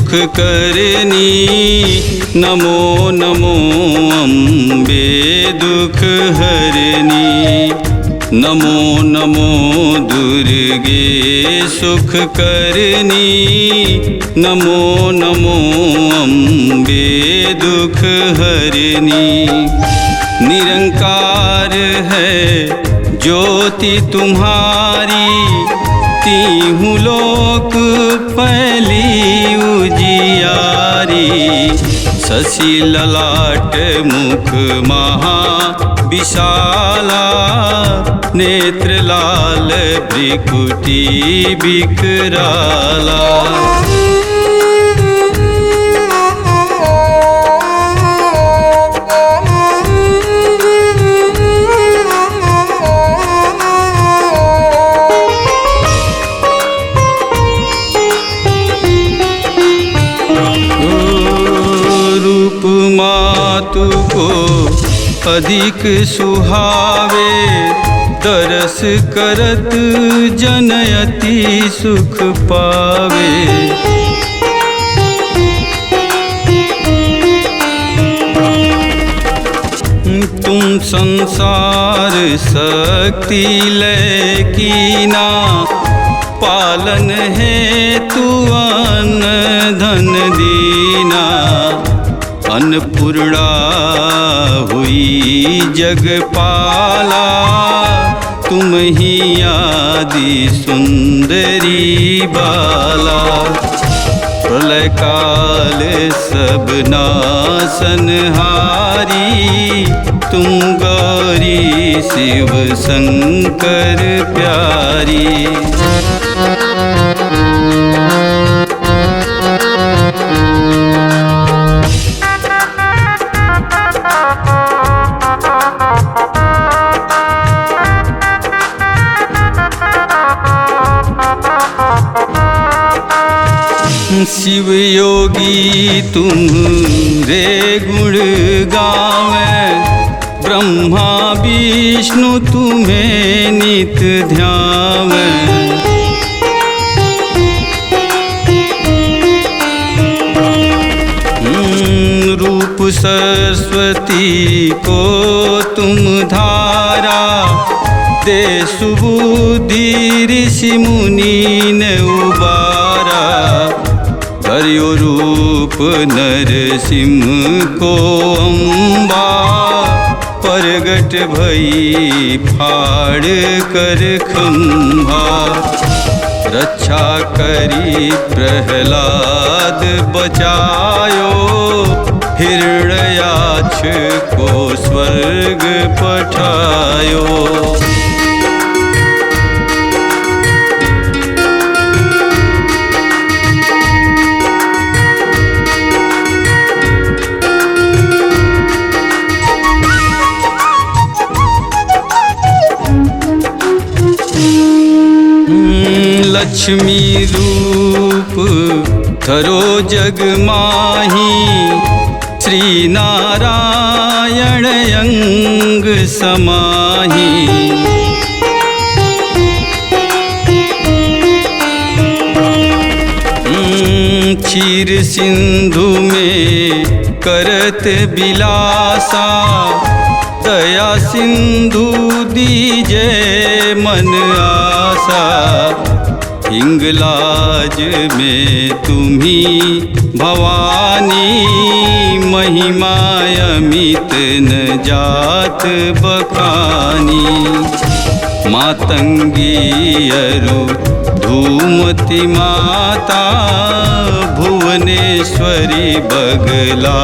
सुख करनी। नमो नमो अम्बे दुख हरनी। नमो नमो दुर्गे सुख करनी। नमो नमो अम्बे दुख हरनी। निरंकार है ज्योति तुम्हारी, तीहूं लोक फैली उजियारी। शशि ललाट मुख महा विशाला, नेत्र लाल भ्रिकुटी विकराला। रूप मातु को अधिक सुहावे, दरस करत जनयति सुख पावे। तुम संसार शक्ति लय कीना, पालन हेतु अन्न धन दीना। अन्नपूर्णा हुई जगपाला, तुम ही आदि सुंदरी बाला। प्रलय काल सब नाशनहारी, तुम गौरी शिव शंकर प्यारी। शिव योगी तुम्हारे गुण गावें, ब्रह्मा विष्णु तुम्हें नित ध्यावें। रूप सरस्वती को तुम धारा, दे सुबुद्धि ऋषि मुनि ने उबारा। हरियो रूप नरसिंह को अम्बा, प्रगट भई फाड़ कर खंभा। रक्षा करी प्रहलाद बचायो, हिरण्याक्ष को स्वर्ग पठायो। लक्ष्मी रूप धरो जग माही, श्री नारायण अंग समाही। क्षीर सिंधु में करत बिलासा, दया सिंधु दीजे मन आसा। हिंगलाज में तुम्ही भवानी, महिमा अमित न जात बखानी। मातंगी अरु धूमति माता, भुवनेश्वरी बगला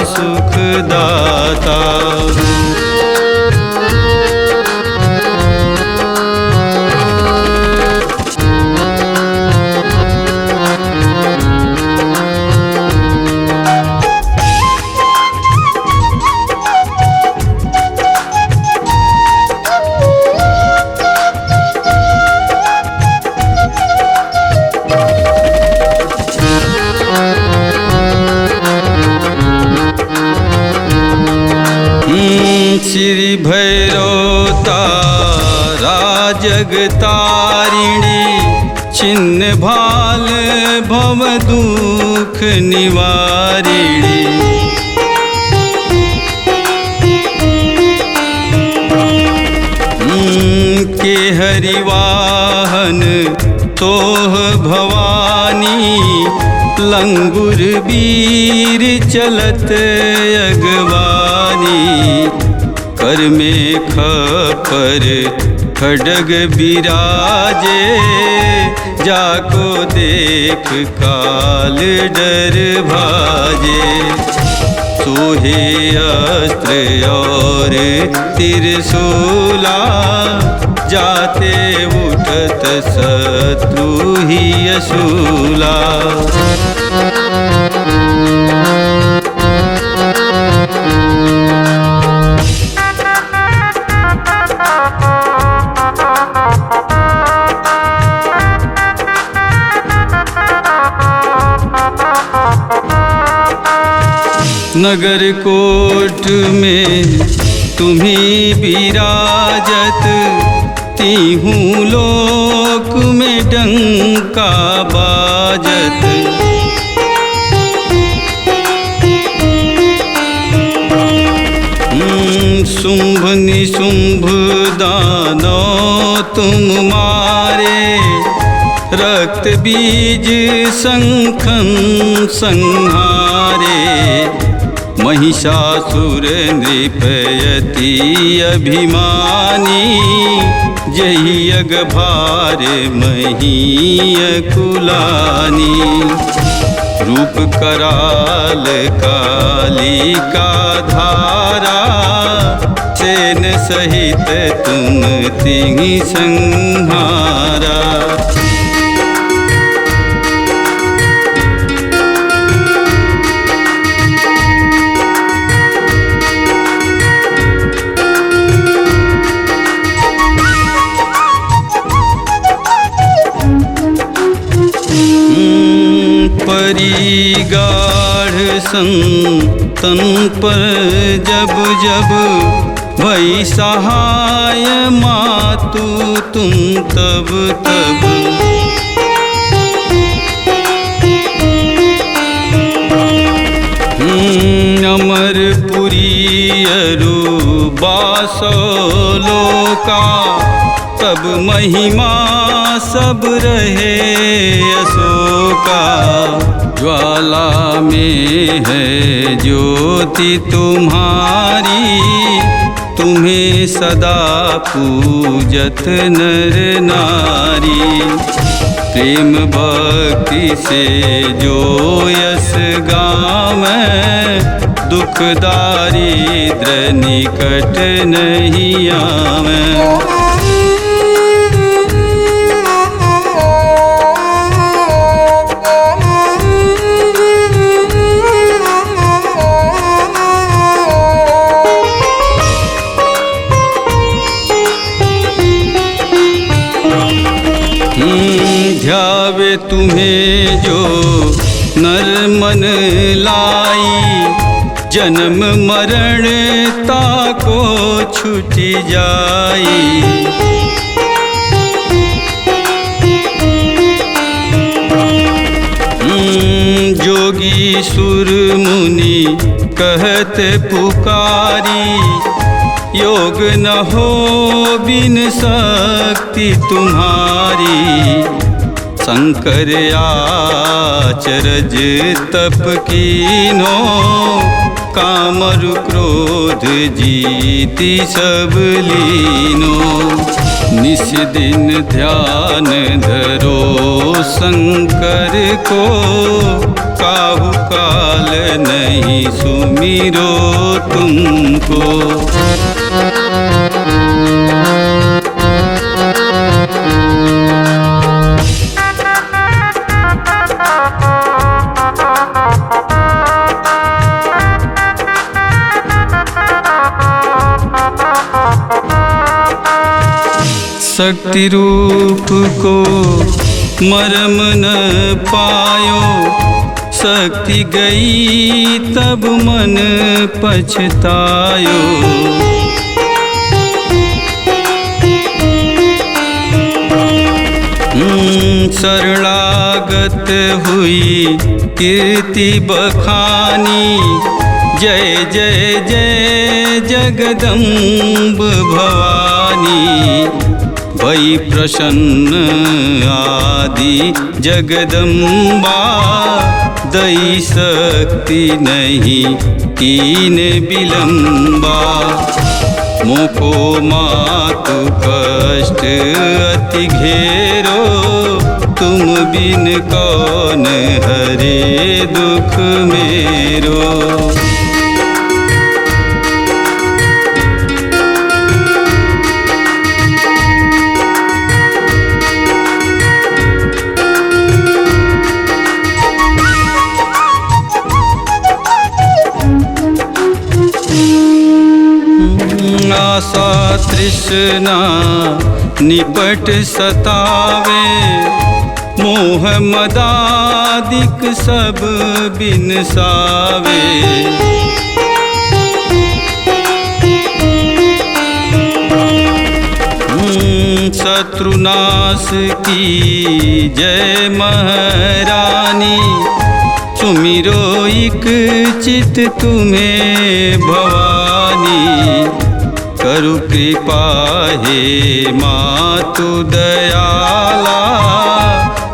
सुखदाता। श्री भैरव तारा जगतारिणी, छिन्न भाल भव दुख निवारिणी। के हरिवाहन तोह भवानी, लंगुर वीर चलत अगवानी। कर में खपर खड्ग बिराजे, जाको देख काल डर भाजे। सोहे अस्त्र और त्रिशूला, जाते उठत शत्रु ही असूला। नगर कोट में तुम्ही विराजत, तीहूं लोक में डंका बाजत। शुंभ निशुंभ दानव तुम मारे, रक्त बीज शंखन संहारे। महिषासुर नृपयति अभिमानी, जही अगभार महीय कुलानी। रूप कराल कालिका धारा, सेन सहित तुम तिहि संहारा। परिगाढ़ संतन पर जब जब, भई सहाय मातु तुम तब तब। अमरपुरी अरु बासो लोका, तब महिमा सब रहे अशोका। ज्वाला में है ज्योति तुम्हारी, तुम्हें सदा पूजत नर नारी। प्रेम भक्ति से जो यश गावै, दुख दारिद्र निकट नहीं आवे। ध्यावे तुम्हें जो नर मन लाई, जन्म मरण ताको छूटी जाई। जोगी सुर मुनि कहत पुकारी, योग न हो बिन शक्ति तुम्हारी। शंकर आचरज तप कीनो, कामरु क्रोध जीति सब लीनो। निस दिन ध्यान धरो शंकर को, काहू काल नहीं सुमिरो तुमको। शक्ति रूप को मरम न पायो, शक्ति गई तब मन पछतायो। शरणागत हुई कीर्ति बखानी। जय जय जय जगदम्ब भवानी। भई प्रसन्न आदि जगदम्बा। दई शक्ति नहीं कीन विलम्बा। मोको मातु कष्ट अति घेरो। तुम बिन कौन हरे दुख मेरो। आशा तृष्णा निपट सतावे। मोह मदादिक सब बिनसावे। शत्रुनाश की जय महारानी। सुमिरो इक चित तुम्हें भवानी। करु कृपा हे मातु दयाला।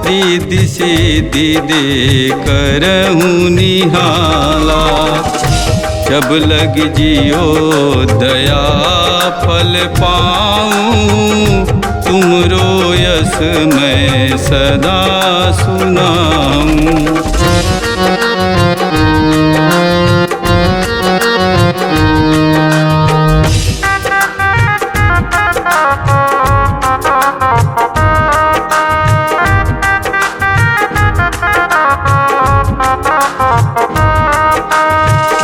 रिद्धि सिद्धि दे करहूँ निहाला। जब लग जियो दया फल पाऊँ। तुमरो यश मैं सदा सुनाऊँ।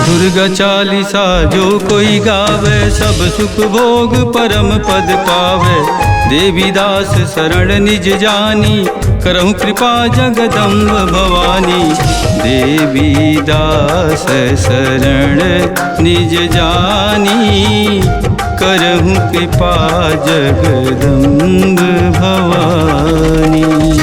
दुर्गा चालीसा जो कोई गावे। सब सुख भोग परम पद पावे। देवी दास शरण निज जानी। करहु कृपा जगदम्ब भवानी। देवी दास शरण निज जानी। करहु कृपा जगदम्ब भवानी।